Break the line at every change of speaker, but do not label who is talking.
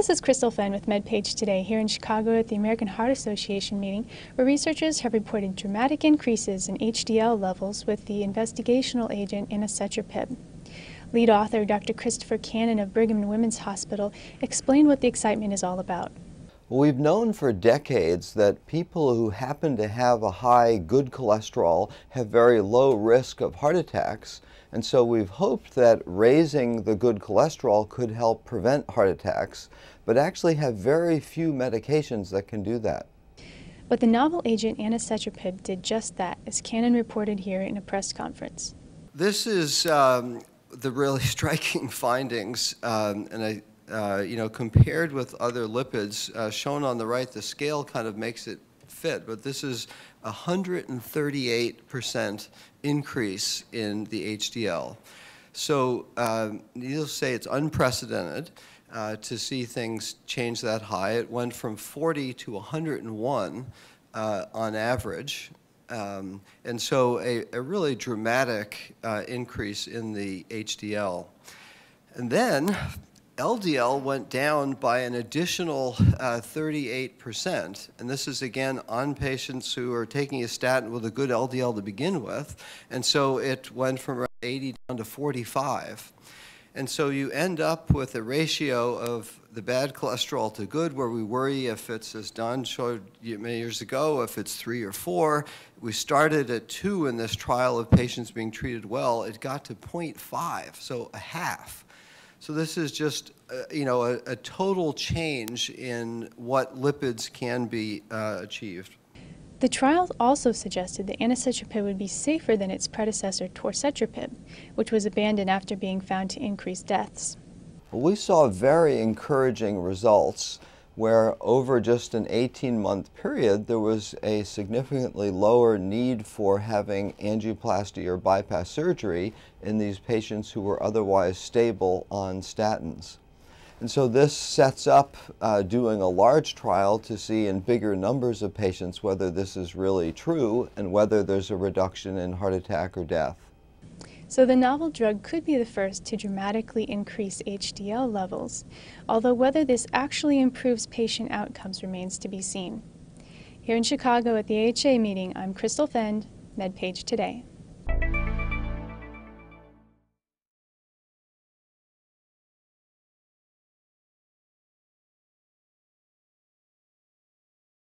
This is Crystal Fenn with MedPage Today here in Chicago at the American Heart Association meeting, where researchers have reported dramatic increases in HDL levels with the investigational agent anacetrapib. Lead author Dr. Christopher Cannon of Brigham and Women's Hospital explained what the excitement is all about.
Well, we've known for decades that people who happen to have a high good cholesterol have very low risk of heart attacks, and so we've hoped that raising the good cholesterol could help prevent heart attacks, but actually have very few medications that can do that.
But the novel agent anacetrapib did just that, as Cannon reported here in a press conference.
This is the really striking findings, compared with other lipids, shown on the right, the scale kind of makes it fit, but this is a 138% increase in the HDL. So you'll say it's unprecedented to see things change that high. It went from 40 to 101 on average. And so a really dramatic increase in the HDL. And then LDL went down by an additional 38%, and this is again on patients who are taking a statin with a good LDL to begin with, and so it went from around 80 down to 45. And so you end up with a ratio of the bad cholesterol to good, where we worry if it's, as Don showed you many years ago, if it's 3 or 4. We started at 2 in this trial of patients being treated well. It got to 0.5, so a half. So this is just, a total change in what lipids can be achieved.
The trial also suggested that anacetrapib would be safer than its predecessor, torcetrapib, which was abandoned after being found to increase deaths.
We saw very encouraging results where over just an 18-month period there was a significantly lower need for having angioplasty or bypass surgery in these patients who were otherwise stable on statins. And so this sets up doing a large trial to see in bigger numbers of patients whether this is really true and whether there's a reduction in heart attack or death.
So the novel drug could be the first to dramatically increase HDL levels, although whether this actually improves patient outcomes remains to be seen. Here in Chicago at the AHA meeting, I'm Crystal Fenn, MedPage Today.